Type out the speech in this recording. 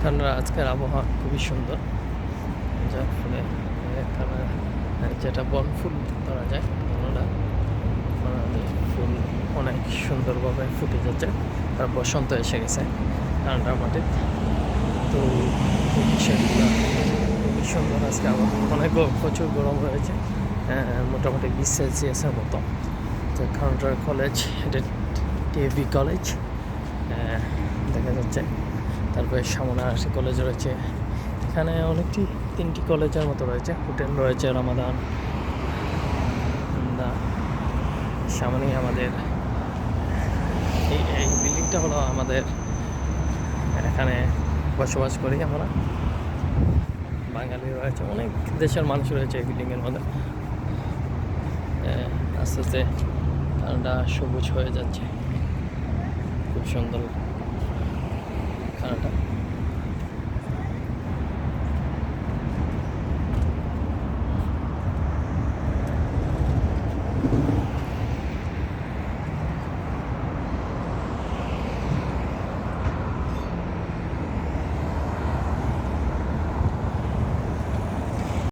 কারণ আজকের আবহাওয়া খুবই সুন্দর, যার ফলে এখানে যেটা বনফুল ধরা যায় ওনারা ফুল অনেক সুন্দরভাবে ফুটে যাচ্ছে। আর বসন্ত এসে গেছে ঠান্ডার মাঠে, তো এই বিষয়গুলো খুবই সুন্দর। আজকে আবার অনেক প্রচুর গরম রয়েছে, মোটামুটি 20 সেলসিয়াসের মতো। তো কাউন্টার কলেজ, এটা টিএভি কলেজ দেখা যাচ্ছে। তারপরে সামনাশি কলেজ রয়েছে, এখানে অনেকটি 3টি কলেজের মতো রয়েছে, হোটেল রয়েছে রামাদান। সামনেই আমাদের এই বিল্ডিংটা হলো আমাদের, এখানে বসবাস করি আমরা, বাঙালি রয়েছে, অনেক দেশের মানুষ রয়েছে এই বিল্ডিংয়ের মধ্যে। আস্তে আস্তে ঠান্ডা সবুজ হয়ে যাচ্ছে, খুব সুন্দর খানাটা।